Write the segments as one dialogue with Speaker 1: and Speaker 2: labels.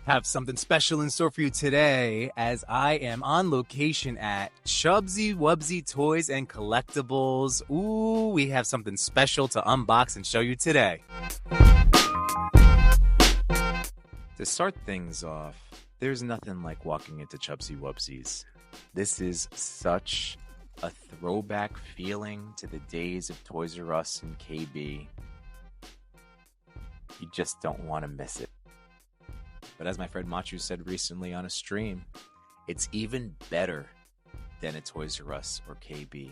Speaker 1: Have something special in store for you today as I am on location at Chubzzy Wubbzy Toys and Collectibles. Ooh, we have something special to unbox and show you today. To start things off, there's nothing like walking into Chubzzy Wubbzy's. This is such a throwback feeling to the days of Toys R Us and KB. You just don't want to miss it. But as my friend Machu said recently on a stream, it's even better than a Toys R Us or KB.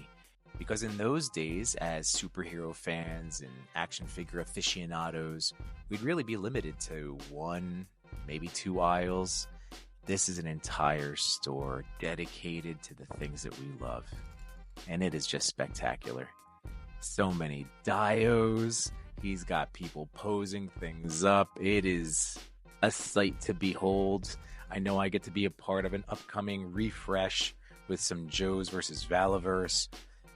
Speaker 1: Because in those days, as superhero fans and action figure aficionados, we'd really be limited to one, maybe two aisles. This is an entire store dedicated to the things that we love. And it is just spectacular. So many dios. He's got people posing things up. It is a sight to behold. I know I get to be a part of an upcoming refresh with some Joes versus Valaverse.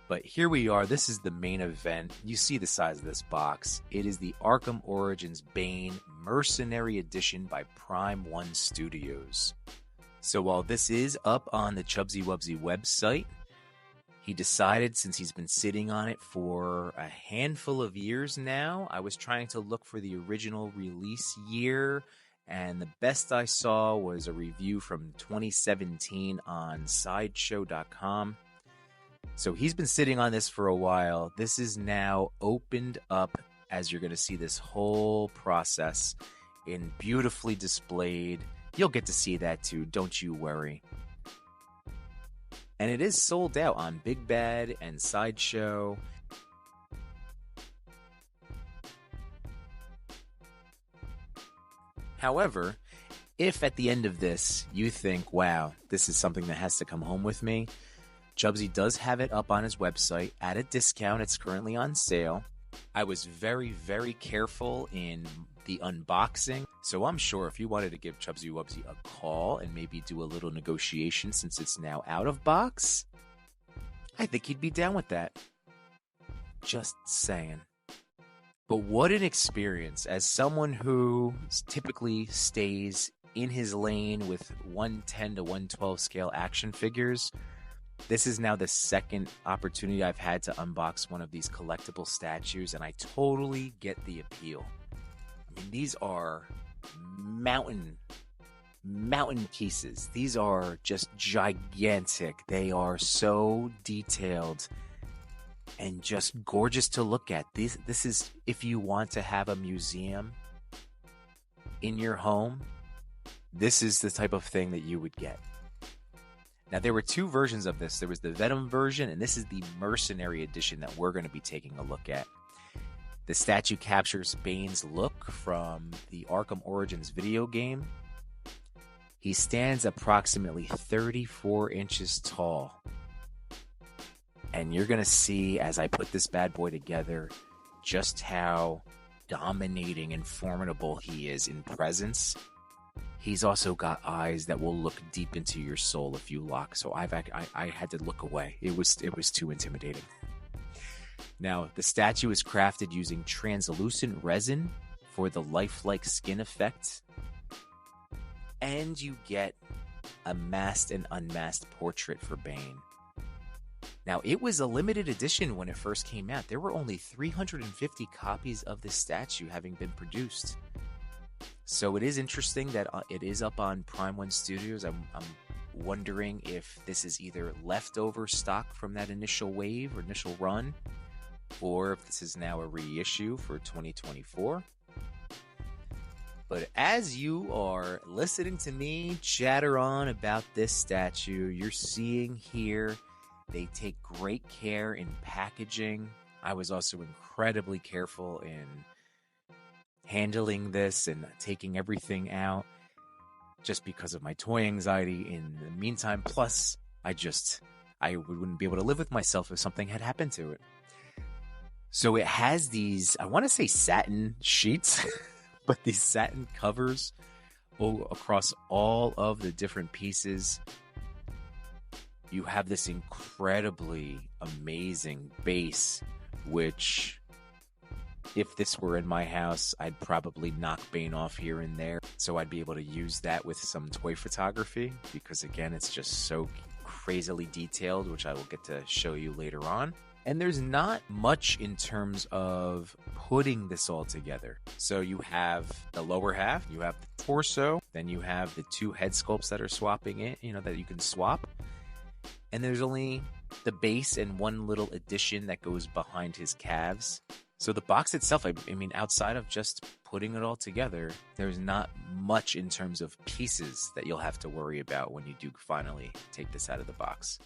Speaker 1: But here we are. This is the main event. You see the size of this box. It is the Arkham Origins Bane Mercenary Edition by Prime One Studios. So while this is up on the Chubzzy Wubbzy website, he decided, since he's been sitting on it for a handful of years now, I was trying to look for the original release year, and the best I saw was a review from 2017 on sideshow.com. So he's been sitting on this for a while. This is now opened up, as you're going to see this whole process in beautifully displayed. You'll get to see that too, don't you worry. And it is sold out on Big Bad and Sideshow. However, if at the end of this you think, wow, this is something that has to come home with me, Chubzzy does have it up on his website at a discount. It's currently on sale. I was very, very careful in the unboxing, so I'm sure if you wanted to give Chubzzy Wubbzy a call and maybe do a little negotiation since it's now out of box, I think he'd be down with that. Just saying. But what an experience. As someone who typically stays in his lane with 110 to 112 scale action figures, this is now the second opportunity I've had to unbox one of these collectible statues, and I totally get the appeal. I mean, these are mountain pieces. These are just gigantic. They are so detailed and just gorgeous to look at. This is, if you want to have a museum in your home, this is the type of thing that you would get. Now, there were two versions of this. There was the Venom version, and this is the Mercenary Edition that we're going to be taking a look at. The statue captures Bane's look from the Arkham Origins video game. He stands approximately 34 inches tall. And you're going to see, as I put this bad boy together, just how dominating and formidable he is in presence. He's also got eyes that will look deep into your soul if you lock. So I had to look away. It was too intimidating. Now, the statue is crafted using translucent resin for the lifelike skin effect. And you get a masked and unmasked portrait for Bane. Now, it was a limited edition when it first came out. There were only 350 copies of this statue having been produced. So it is interesting that it is up on Prime One Studios. I'm wondering if this is either leftover stock from that initial wave or initial run, or if this is now a reissue for 2024. But as you are listening to me chatter on about this statue, you're seeing here they take great care in packaging. I was also incredibly careful in handling this and taking everything out just because of my toy anxiety in the meantime. Plus, I wouldn't be able to live with myself if something had happened to it. So it has these, I want to say satin sheets, but these satin covers across all of the different pieces. You have this incredibly amazing base, which If this were in my house, I'd probably knock Bane off here and there, so I'd be able to use that with some toy photography, because again, it's just so crazily detailed, which I will get to show you later on. And there's not much in terms of putting this all together. So you have the lower half, you have the torso, then you have the two head sculpts that are swapping it, that you can swap. And there's only the base and one little addition that goes behind his calves. So the box itself, I mean, outside of just putting it all together, there's not much in terms of pieces that you'll have to worry about when you do finally take this out of the box.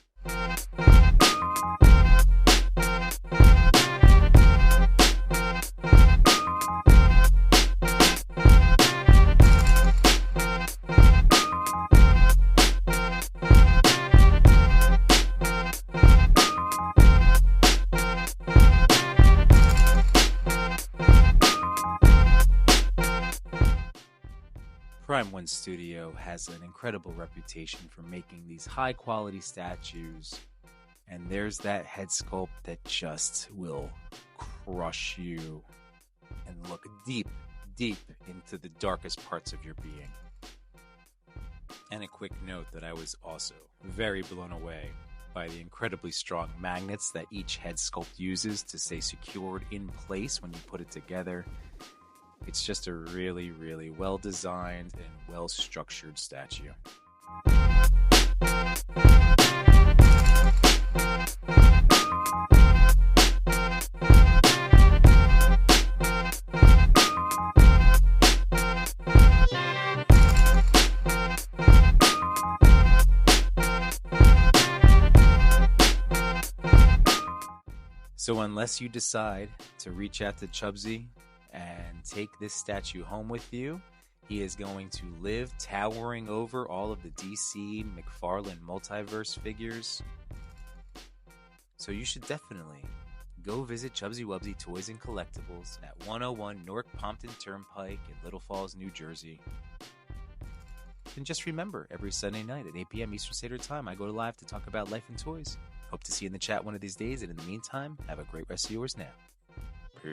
Speaker 1: Prime One Studio has an incredible reputation for making these high quality statues, and there's that head sculpt that just will crush you and look deep, deep into the darkest parts of your being. And a quick note that I was also very blown away by the incredibly strong magnets that each head sculpt uses to stay secured in place when you put it together. It's just a really, really well-designed and well-structured statue. So unless you decide to reach out to Chubzzy and take this statue home with you, he is going to live towering over all of the DC McFarlane multiverse figures. So you should definitely go visit Chubzzy Wubbzy Toys and Collectibles at 101 North Pompton Turnpike in Little Falls, New Jersey. And just remember, every Sunday night at 8 p.m. Eastern Standard Time, I go live to talk about life and toys. Hope to see you in the chat one of these days, and in the meantime, have a great rest of yours now. Peace.